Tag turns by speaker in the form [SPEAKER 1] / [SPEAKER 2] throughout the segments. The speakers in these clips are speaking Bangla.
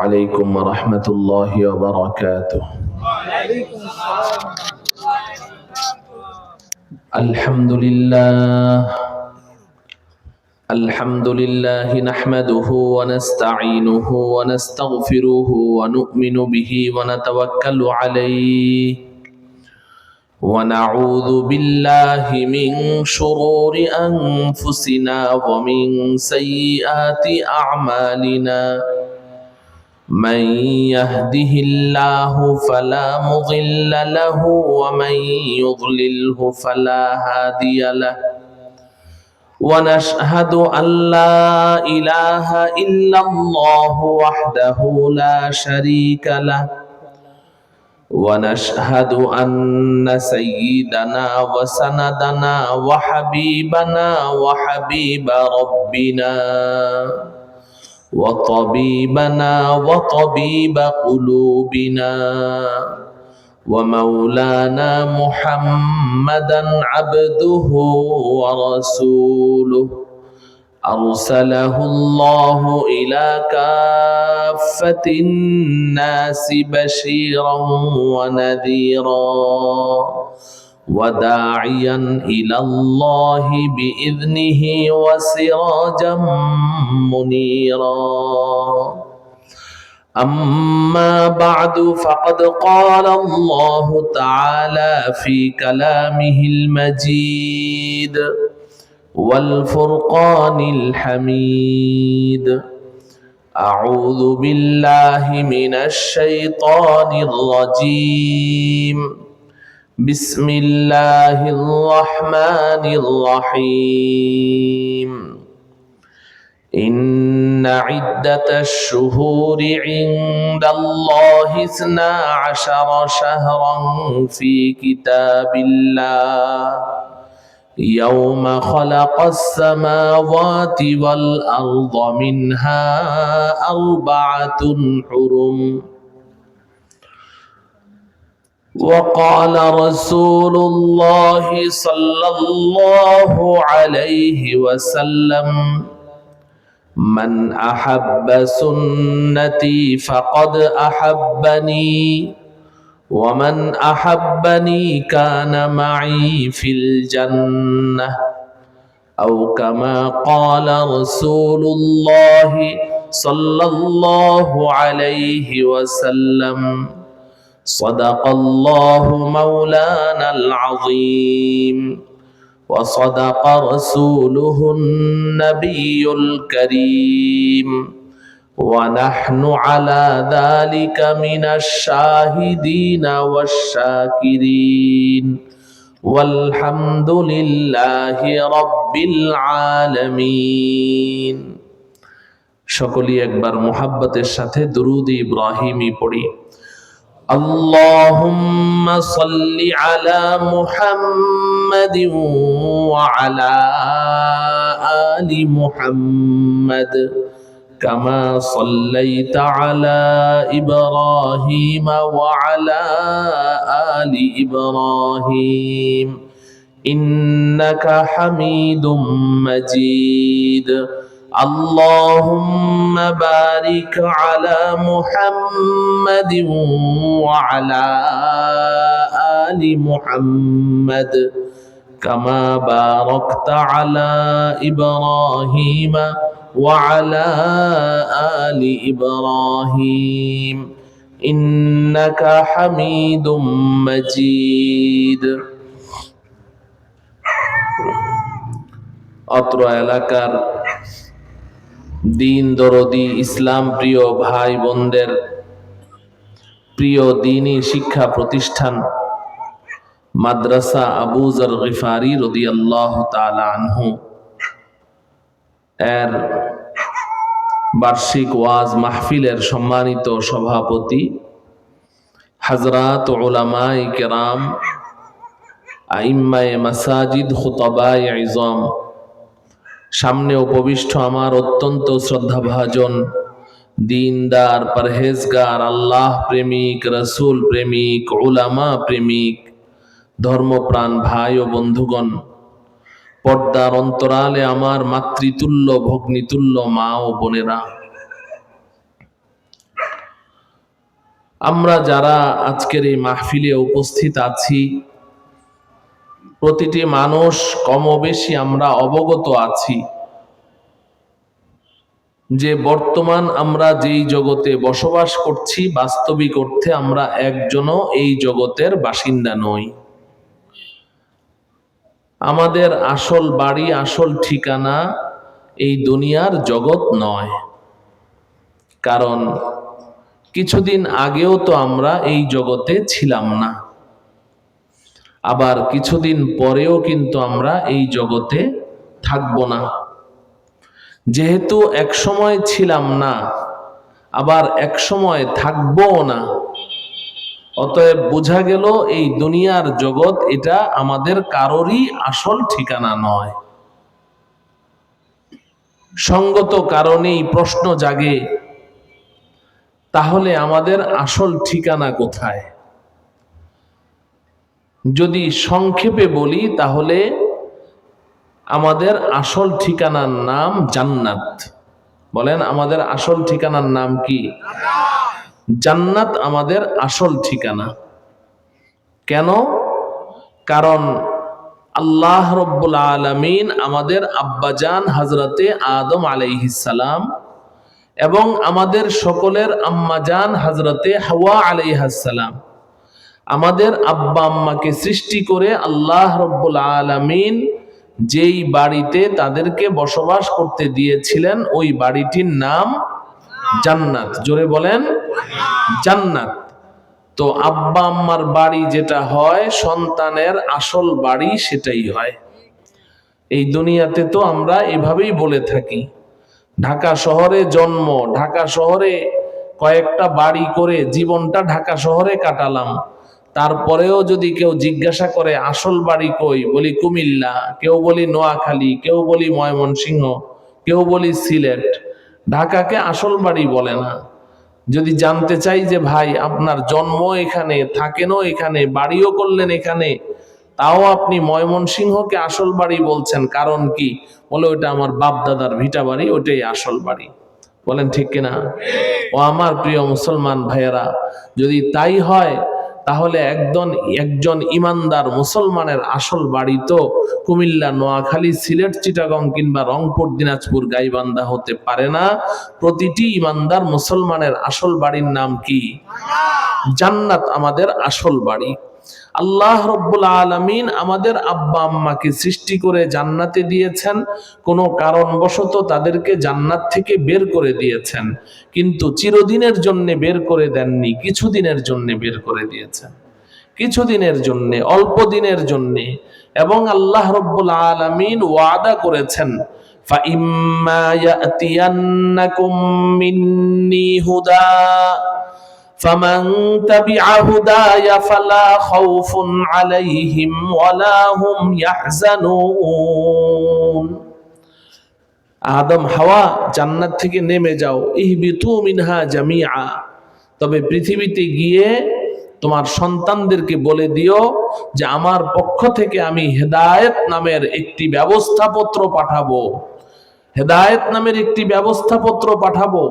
[SPEAKER 1] عليكم ورحمة الله وبركاته. الحمد لله نحمده ونستعينه ونستغفره ونؤمن به ونتوكل عليه ونعوذ بالله من شرور أنفسنا ومن سيئات أعمالنا. من يهده الله فلا مضل له ومن يضلله فلا هادي له. ونشهد أن لا إله إلا الله وحده لا شريك له. ونشهد أن سيدنا وسندنا وحبيبنا وحبيب ربنا وطبيبنا وطبيب قلوبنا ومولانا محمدا عبده ورسوله أرسله الله إلى كافة الناس بشيرا ونذيرا وداعيا إلى الله بإذنه وسراجا منيرا. أما بعد فقد قال الله تعالى في كلامه المجيد والفرقان الحميد: أعوذ بالله من الشيطان الرجيم. بسم الله الرحمن الرحيم. إن عدة الشهور عند الله 12 شهرا في كتاب الله يوم خلق السماوات والأرض منها 4 حرم. وقال رسول الله صلى الله عليه وسلم: من أحب سنتي فقد أحبني ومن أحبني كان معي في الجنة، أو كما قال رسول الله صلى الله عليه وسلم. صدق الله مولانا العظيم وصدق رسوله النبي الكريم، ونحن على ذلك من الشاهدين والشاكرين، والحمد لله رب العالمين. সকলেই একবার মুহাব্বতের সাথে দুরূদ ইব্রাহিমি পড়ি। اللهم صل على محمد وعلى آل محمد كما صليت على إبراهيم وعلى آل إبراهيم إنك حميد مجيد. اللهم بارك على محمد وعلى آل محمد كما باركت على إبراهيم وعلى آل إبراهيم إنك حميد مجيد. অত্র এলাকার দিন দরদি ইসলাম প্রিয় ভাই বোনদের প্রিয় দ্বীনি শিক্ষা প্রতিষ্ঠান মাদ্রাসা আবু যর গিফারি রাদিয়াল্লাহু তাআলা আনহু এর বার্ষিক ওয়াজ মাহফিলের সম্মানিত সভাপতি হযরত উলামায়ে কেরাম, আইম্মায়ে মাসাজিদ, খুতাবায়ে ইযম, সামনে উপবিষ্ট আমার অত্যন্ত শ্রদ্ধাভাজন দিনদার, পরহেজগার, আল্লাহ প্রেমিক, রসুল প্রেমিক, উলামা প্রেমিক, ধর্মপ্রাণ ভাই ও বন্ধুগণ, পর্দার অন্তরালে আমার মাতৃতুল্য ভগ্নিতুল্য মা ও বোনেরা, আমরা যারা আজকের এই মাহফিলে উপস্থিত আছি, প্রতিটি মানুষ কমবেশি আমরা অবগত আছি যে বর্তমান আমরা যেই জগতে বসবাস করছি, বাস্তবিক অর্থে আমরা একজনও এই জগতের বাসিন্দা নই। আমাদের আসল বাড়ি, আসল ঠিকানা এই দুনিয়ার জগৎ নয়। কারণ কিছুদিন আগেও তো আমরা এই জগতে ছিলাম না, আবার কিছুদিন পরেও কিন্তু আমরা এই জগতে থাকব না। যেহেতু এক সময় ছিলাম না, আবার এক সময় থাকবও না, অতএব বোঝা গেল এই দুনিয়ার জগৎ এটা আমাদের কারোরই আসল ঠিকানা নয়। সঙ্গত কারণেই প্রশ্ন জাগে, তাহলে আমাদের আসল ঠিকানা কোথায়? যদি সংক্ষেপে বলি তাহলে আমাদের আসল ঠিকানার নাম জান্নাত। বলেন, আমাদের আসল ঠিকানার নাম কি? জান্নাত আমাদের আসল ঠিকানা। কেন? কারণ আল্লাহ রব্বুল আলামিন আমাদের আব্বাজান হযরতে আদম আলাইহিস সালাম এবং আমাদের সকলের আম্মাজান হযরতে হাওয়া আলাইহাস সালাম, আমাদের আব্বা আম্মাকে সৃষ্টি করে আল্লাহ রব্বুল আলামিন যেই বাড়িতে তাদেরকে বসবাস করতে দিয়েছিলেন ওই বাড়িটির নাম জান্নাত। জোরে বলেন, জান্নাত। তো আব্বা আম্মার বাড়ি যেটা হয়, সন্তানের আসল বাড়ি সেটাই হয়। এই দুনিয়াতে তো আমরা এভাবেই বলে থাকি, ঢাকা শহরে জন্ম, ঢাকা শহরে কয়েকটা বাড়ি করে জীবনটা ঢাকা শহরে কাটালাম। তারপরেও যদি কেউ জিজ্ঞাসা করে আসল বাড়ি কই, বলি কুমিল্লা, কেউ বলি নোয়াখালী, কেউ বলি ময়মনসিংহ, কেউ বলি সিলেট। ঢাকাকে আসল বাড়ি বলে না। যদি জানতে চাই যে ভাই আপনার জন্ম এখানে, থাকেনও এখানে, বাড়িও করলেন এখানে, তাও আপনি ময়মনসিংহকে আসল বাড়ি বলছেন, কারণ কি? বলে ওইটা আমার বাপ দাদার ভিটা বাড়ি, ওইটাই আসল বাড়ি। বলেন ঠিক কিনা? ও আমার প্রিয় মুসলমান ভাইয়েরা, যদি তাই হয় তাহলে একজন ইমানদার মুসলমানের আসল বাড়ি তো কুমিল্লা, নোয়াখালী, সিলেট, চিটাগং কিংবা রংপুর, দিনাজপুর, গাইবান্ধা হতে পারে না। প্রতিটি ইমানদার মুসলমানের আসল বাড়ির নাম কি? জান্নাত আমাদের আসল বাড়ি। আল্লাহ রব্বুল আলামিন আমাদের আব্বা আম্মাকে সৃষ্টি করে জান্নাতে দিয়েছেন, কোনো কারণবশত তাদেরকে জান্নাত থেকে বের করে দিয়েছেন, কিন্তু চিরদিনের জন্য বের করে দেননি, কিছুদিনের জন্য বের করে দিয়েছেন, কিছুদিনের জন্য, অল্প দিনের জন্য। এবং আল্লাহ রব্বুল আলামিন ওয়াদা করেছেন, ফাইম্মা ইয়াতিয়ান্নাকুম মিন্নি হুদা فمن تبع هداي فلا خوف عليهم ولا هم يحزنون। আদম হাওয়া জান্নাত থেকে নেমে যাও, ইহবিতু মিনহা জামিআ, তবে পৃথিবীতে গিয়ে তোমার সন্তানদেরকে বলে দিও যে আমার পক্ষ থেকে আমি হেদায়েত নামের একটি ব্যবস্থাপত্র পাঠাবো, হেদায়েত নামের একটি ব্যবস্থাপত্র পাঠাবো।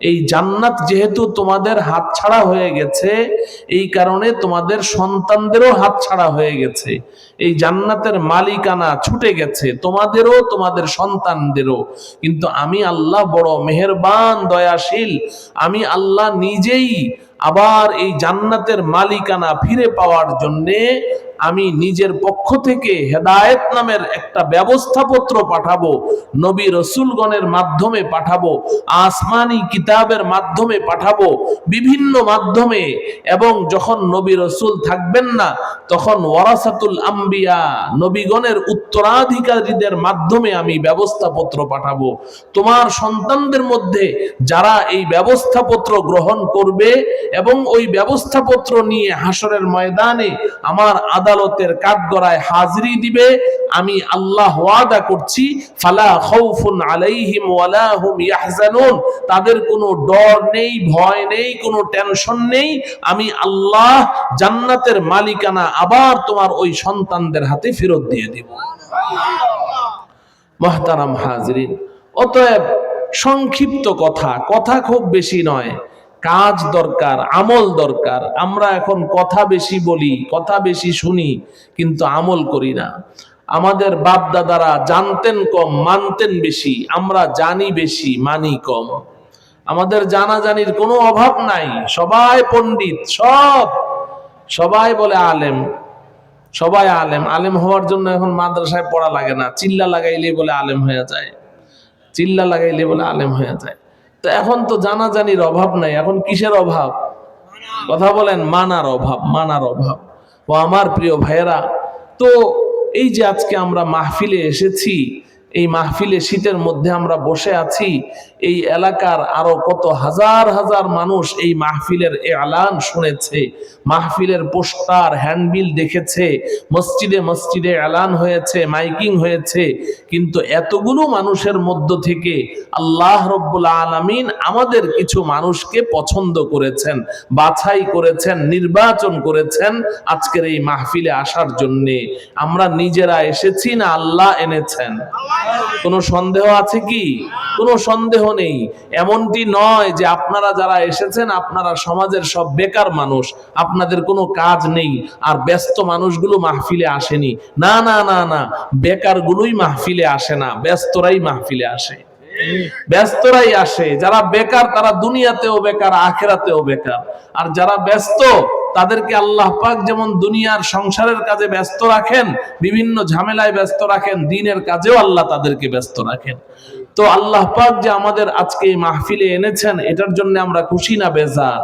[SPEAKER 1] এই জান্নাত যেহেতু তোমাদের হাতছাড়া হয়ে গেছে, এই কারণে তোমাদের সন্তানদেরও হাতছাড়া হয়ে গেছে। এই জান্নাতের মালিকানা ছুটে গেছে, তোমাদেরও তোমাদের সন্তানদেরও। কিন্তু আমি আল্লাহ বড় মেহেরবান, দয়াশীল। আমি আল্লাহ নিজেই আবার এই জান্নাতের মালিকানা ফিরে পাওয়ার জন্যে আমি নিজের পক্ষ থেকে হেদায়েত নামের একটা ব্যবস্থাপত্র পাঠাবো, নবী রসুলগণের মাধ্যমে পাঠাবো, আসমানি কিতাবের মাধ্যমে পাঠাবো, বিভিন্ন মাধ্যমে। এবং যখন নবী রসুল থাকবেন না, তখন ওয়ারাসাতুল আম্বিয়া, নবীগণের উত্তরাধিকারীদের মাধ্যমে আমি ব্যবস্থাপত্র পাঠাবো। তোমার সন্তানদের মধ্যে যারা এই ব্যবস্থাপত্র গ্রহণ করবে এবং ওই ব্যবস্থাপত্র নিয়ে হাসরের ময়দানে আমার আদালতের কাঠগড়ায় হাজিরি দিবে, আমি আল্লাহ ওয়াদা করছি, ফালা খাউফুন আলাইহিম ওয়ালা হুম ইয়াহজানুন, তাদের কোনো ডর নেই, ভয় নেই, কোনো টেনশন নেই। আমি আল্লাহ জান্নাতের মালিকানা আবার তোমার ওই সন্তানদের হাতে ফেরত দিয়ে দিব। মুহতারাম হাজিরিন, অতএব সংক্ষিপ্ত কথা, কথা খুব বেশি নয়, কাজ দরকার, আমল দরকার। আমরা এখন কথা বেশি বলি, কথা বেশি শুনি, কিন্তু আমল করি না। আমাদের বাপ দাদারা জানতেন কম, মানতেন বেশি। আমরা জানি বেশি, মানি কম। আমাদের জানাজানির কোনো অভাব নাই, সবাই পণ্ডিত, সবাই বলে আলেম, সবাই আলেম। আলেম হওয়ার জন্য এখন মাদ্রাসায় পড়া লাগে না, চিল্লা লাগাইলে বলে আলেম হয়ে যায়, চিল্লা লাগাইলে বলে আলেম হয়ে যায়। তো এখন তো জানাজানির অভাব নাই, এখন কিসের অভাব? কথা বলেন, মানার অভাব, মানার অভাব। ও আমার প্রিয় ভাইয়েরা, তো এই যে আজকে আমরা মাহফিলে এসেছি, এই মাহফিলে শীতের মধ্যে আমরা বসে আছি, এই এলাকার আরো কত হাজার হাজার মানুষ এই মাহফিলের এলান শুনেছে, মাহফিলের পোস্টার হ্যান্ডবিল দেখেছে, মসজিদে মসজিদে এলান হয়েছে, মাইকিং হয়েছে, কিন্তু এতগুলো মানুষের মধ্য থেকে আল্লাহ রব্বুল আলামিন আমাদের কিছু মানুষকে পছন্দ করেছেন, বাছাই করেছেন, নির্বাচন করেছেন আজকের এই মাহফিলে আসার জন্য। আমরা নিজেরা এসেছি না আল্লাহ এনেছেন? কোনো সন্দেহ আছে কি? কোনো সন্দেহ নেই। এমনটি নয় যে আপনারা যারা এসেছেন আপনারা সমাজের সব বেকার মানুষ, আপনাদের কোনো কাজ নেই আর ব্যস্ত মানুষগুলো মাহফিলে আসেনি। না না না না, বেকার গুলোই মাহফিলে আসে না, ব্যস্তরাই মাহফিলে আসে। ব্যস্তরাই আসে। যারা বেকার তারা দুনিয়াতেও বেকার, আখিরাতেও বেকার। আর যারা ব্যস্ত তাদেরকে আল্লাহ পাক যেমন দুনিয়ার সংসারের কাজে ব্যস্ত রাখেন, বিভিন্ন ঝামেলায় ব্যস্ত রাখেন, দ্বীনের কাজেও আল্লাহ তাদেরকে ব্যস্ত রাখেন। তো আল্লাহ পাক যে আমাদের আজকে এই মাহফিলে এনেছেন, এটার জন্য আমরা খুশি না বেজার?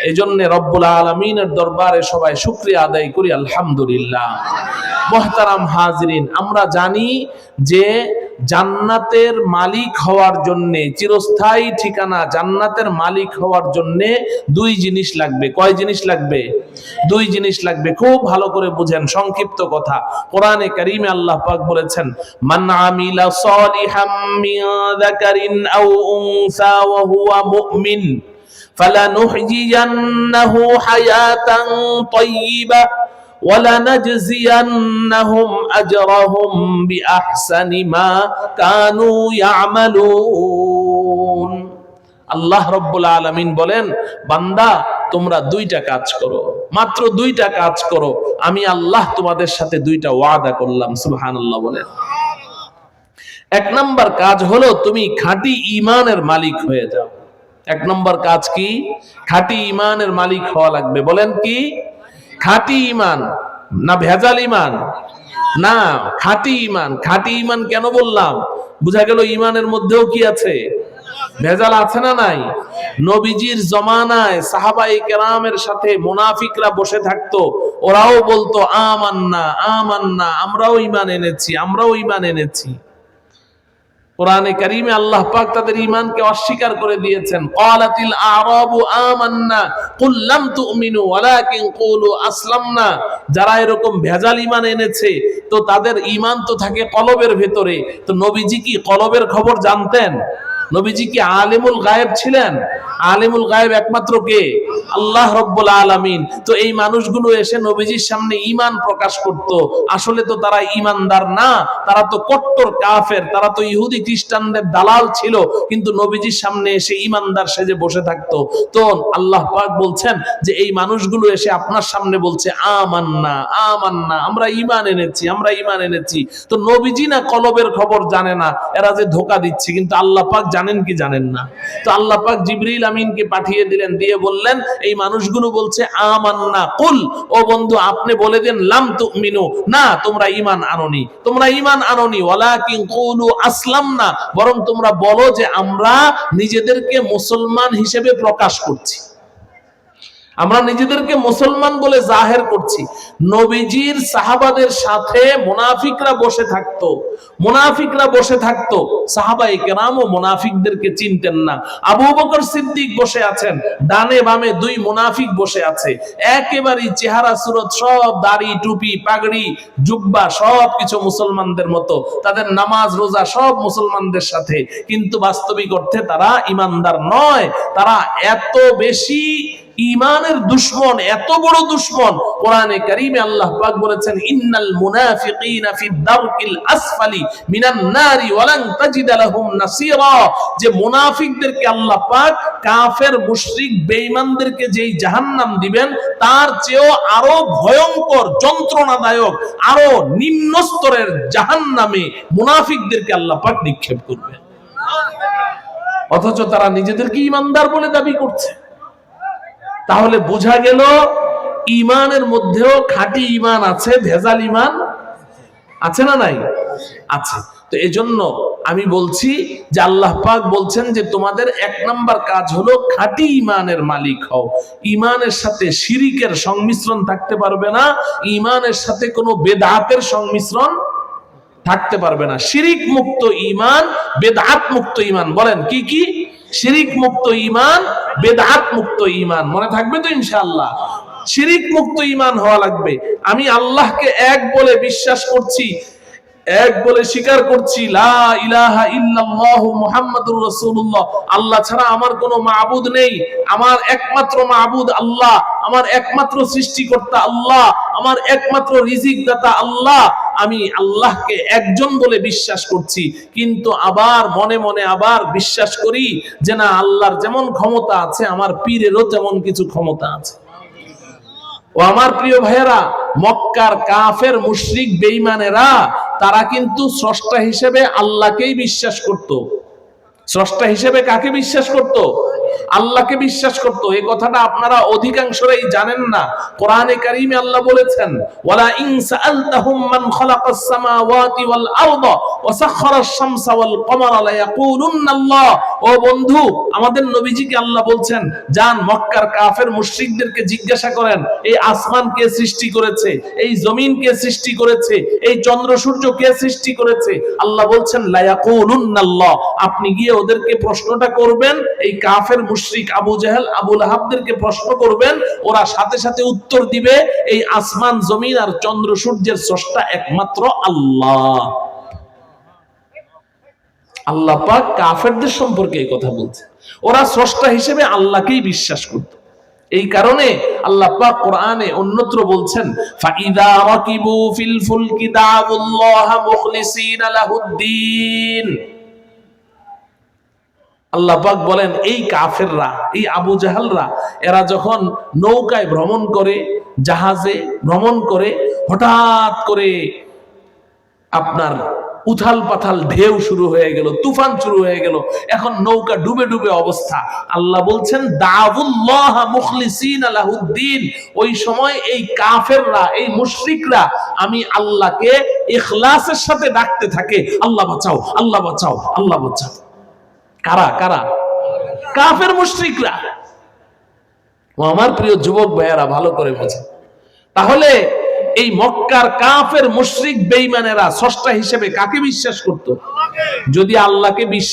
[SPEAKER 1] এই জন্য রব্বুল আলামিনের দরবারে সবাই শুকরিয়া আদায় করি, আলহামদুলিল্লাহ। মুহতারাম হাজিরিন, আমরা জানি যে জান্নাতের মালিক হওয়ার জন্য, চিরস্থায়ী ঠিকানা জান্নাতের মালিক হওয়ার জন্য দুই জিনিস লাগবে। কয় জিনিস লাগবে? দুই জিনিস লাগবে। খুব ভালো করে বুঝেন, সংক্ষিপ্ত কথা। কোরআনে কারীমে আল্লাহ পাক বলেছেন, মান আমিলা সালিহাম মিন যাকারিন আও উনসা ওয়া হুয়া মুমিন ফালানুহয়িয়ান্নাহু হায়াতান তাইয়্যিবা وَلَنَجْزِيَنَّهُمْ أَجْرَهُمْ بِأَحْسَنِ مَا كَانُوا يَعْمَلُونَ। আল্লাহ রব্বুল আলামিন বলেন, বান্দা তোমরা দুইটা কাজ করো, মাত্র দুইটা কাজ করো, আমি আল্লাহ তোমাদের সাথে দুইটা ওয়াদা করলাম। সুবহানাল্লাহ বলেন। এক নাম্বার কাজ হলো তুমি খাঁটি ঈমানের মালিক হয়ে যাও। এক নাম্বার কাজ কি? খাঁটি ঈমানের মালিক হওয়া লাগবে। বলেন কি? খাঁটি ঈমান, না ভেজাল ঈমান? না, খাঁটি ঈমান। খাঁটি ঈমান কেন বললাম? বুঝা গেল ঈমানের মধ্যেও কি আছে? ভেজাল আছে না নাই? নবীজির জমানায় সাহাবায়ে কেরামের সাথে মুনাফিকরা বসে থাকতো, ওরাও বলতো আমান্না আমান্না, আমরাও ঈমান এনেছি, আমরাও ঈমান এনেছি। কোরআনে কারীমে আল্লাহ পাক তাদের ঈমানকে অস্বীকার করে দিয়েছেন। ক্বালাতিল আ'রাবু আমান্না কুল লাম তুমিনু ওয়ালাকিন কুলু আসলামনা। যারা এরকম ভেজাল ঈমান এনেছে তো তাদের ঈমান তো থাকে কলবের ভেতরে। তো নবীজি কি কলবের খবর জানতেন? নবীজি কি আলিমুল গায়েব ছিলেন? আলিমুল গায়েব একমাত্র কে? আল্লাহ রব্বুল আলামিন। তো এই মানুষগুলো এসে নবীজির সামনে ঈমান প্রকাশ করত, আসলে তো তারা ঈমানদার না, তারা তো কট্টর কাফের, তারা তো ইহুদি খ্রিস্টানদের দালাল ছিল, কিন্তু নবীজির সামনে এসে ঈমানদার সেজে বসে থাকতো। তো আল্লাহ পাক বলছেন যে এই মানুষগুলো এসে আপনার সামনে বলছে আমান্না আমান্না, আমরা ঈমান এনেছি, আমরা ঈমান এনেছি। তো নবীজি না কলবের খবর জানে না, এরা যে ধোঁকা দিচ্ছে, কিন্তু আল্লাহ পাক জানেন কি জানেন না? তো আল্লাহ পাক জিবরিল আমিনকে পাঠিয়ে দিলেন, দিয়ে বললেন এই মানুষগুলো বলছে আমান্না, কুল, ও বন্ধু আপনি বলে দেন লাম তুমিনু, না তোমরা ঈমান আনোনি, তোমরা ঈমান আনোনি, ওয়ালাকিন কুলু আসলামনা, বরং তোমরা বলো যে আমরা নিজেদেরকে মুসলমান হিসেবে প্রকাশ করছি, আমরা নিজেদেরকে মুসলমান বলে জাহের করছি। নবীজির সাহাবাদের সাথে মুনাফিকরা বসে থাকতো, মুনাফিকরা বসে থাকতো। সাহাবায়ে কেরামও মুনাফিকদেরকে চিনতেন না। আবু বকর সিদ্দিক বসে আছেন, ডানে বামে দুই মুনাফিক বসে আছে, একেবারেই চেহারা সুরত সব, দাড়ি টুপি পাগড়ি জুব্বা সব কিছু মুসলমানদের মতো, তাদের নামাজ রোজা সব মুসলমানদের সাথে, কিন্তু বাস্তবিক অর্থে তারা ঈমানদার নয়। তারা এত বেশি ঈমানের দুশমন, এত বড় দুশমন। কোরআনে কারীমে আল্লাহ পাক বলেছেন, ইন্নাল মুনাফিকিনা ফি দারকিল আসফালি মিনান নারি ওয়ালান তাজিদা লাহুম নাসীরা। যে মুনাফিকদেরকে আল্লাহ পাক কাফের মুশরিক বেঈমানদেরকে যেই জাহান্নাম দিবেন, তার চেয়েও আরো ভয়ঙ্কর, যন্ত্রণাদায়ক, আরো নিম্ন স্তরের জাহান্নামে মুনাফিকদেরকে আল্লাহ পাক নিক্ষেপ করবেন। অথচ তারা নিজেদেরকে ঈমানদার বলে দাবি করছে। তাহলে বোঝা গেল ঈমানের মধ্যেও খাঁটি ঈমান আছে, ভেজাল ঈমান আছে না নাই? আছে। তো এজন্য আমি বলছি যে আল্লাহ পাক বলছেন যে তোমাদের এক নাম্বার কাজ হলো খাঁটি ঈমানের মালিক হও। ঈমানের সাথে শিরিকের সংমিশ্রণ থাকতে পারবে না, ঈমানের সাথে কোনো বেদাতের সংমিশ্রণ থাকতে পারবে না। শিরিক মুক্ত ঈমান, বেদাত মুক্ত ঈমান। বলেন কি কি? শিরিক মুক্ত ঈমান, বেদাত মুক্ত ঈমান। মনে থাকবে তো ইনশাআল্লাহ? শিরিক মুক্ত ঈমান হওয়া লাগবে। আমি আল্লাহকে এক বলে বিশ্বাস করছি, এক বলে স্বীকার করছি, লা ইলাহা ইল্লাল্লাহু মুহাম্মাদুর রাসূলুল্লাহ, আল্লাহ ছাড়া আমার কোনো মাবুদ নেই, আমার একমাত্র মাবুদ আল্লাহ, আমার একমাত্র সৃষ্টিকর্তা আল্লাহ, আমার একমাত্র রিজিক দাতা আল্লাহ। আমি আল্লাহকে একজন বলে বিশ্বাস করছি, কিন্তু আবার মনে মনে আবার বিশ্বাস করি যে না, আল্লাহর যেমন ক্ষমতা আছে আমার পীরেরও তেমন কিছু ক্ষমতা আছে। ও আমার প্রিয় ভাইয়েরা, মক্কার কাফের মুশরিক বেঈমানেরা তারা কিন্তু স্রষ্টা হিসেবে আল্লাহকেই বিশ্বাস করত। স্রষ্টা হিসেবে কাকে বিশ্বাস করত? আল্লাহকে বিশ্বাস করত। এই কথাটা আপনারা অধিকাংশরাই জানেন না। কোরআনে কারীমে আল্লাহ বলেছেন, ওয়ালা ইন সাআলতাহুম মান খালাকাস সামাওয়াতি ওয়াল আরদা ওয়া সাখখারাস শামসা ওয়াল কমারা লা ইয়াকুলুন্নাল্লাহ। ও বন্ধু, আমাদের নবীজিকে আল্লাহ বলছেন, যান মক্কার কাফের মুশরিকদেরকে জিজ্ঞাসা করেন, এই আসমান কে সৃষ্টি করেছে, এই জমিন কে সৃষ্টি করেছে, এই চন্দ্র সূর্য কে সৃষ্টি করেছে? আল্লাহ বলছেন লা ইয়াকুলুন্নাল্লাহ। আপনি গিয়ে ওদেরকে প্রশ্নটা করবেন, এই কাফের মুশরিক আবু জাহেল, আবু লাহাবদেরকে প্রশ্ন করবেন, ওরা সাথে সাথে উত্তর দিবে, এই আসমান জমিন আর চন্দ্র সূর্যের স্রষ্টা একমাত্র আল্লাহ। আল্লাহ পাক কাফেরদের সম্পর্কে এই কথা বলছে। ওরা স্রষ্টা হিসেবে আল্লাহকেই বিশ্বাস করত। এই কারণে আল্লাহ পাক কোরআনে অন্যত্র বলছেন, ফাইদা রাকিবু ফিল ফুলকি দাউল্লাহ মুখলিসিনা লাহুদ্দিন। আল্লাহ পাক বলেন, এই কাফেররা, এই আবু জাহালরা, এরা যখন নৌকায় ভ্রমণ করে, জাহাজে ভ্রমণ করে, হঠাৎ করে আপনার উথাল পাথাল ঢেউ শুরু হয়ে গেল, তুফান শুরু হয়ে গেল, এখন নৌকা ডুবে ডুবে অবস্থা। আল্লাহ বলছেন দাউল্লাহ মুখলিসিনা লাহুদ্দিন। ওই সময় এই কাফেররা, এই মুশরিকরা আমি আল্লাহকে ইখলাসের সাথে ডাকতে থাকে, আল্লাহ বাঁচাও, আল্লাহ বাঁচাও, আল্লাহ বাঁচাও। কারা? কারা? কাফের মুশরিকরা। ও আমার প্রিয় যুবক ভাইয়েরা, ভালো করে বোঝেন। তাহলে এই মক্কার কাফের মুশরিক বেঈমানেরা স্রষ্টা হিসেবে কাকে বিশ্বাস করত? যদি আল্লাহকে বিশ্বাস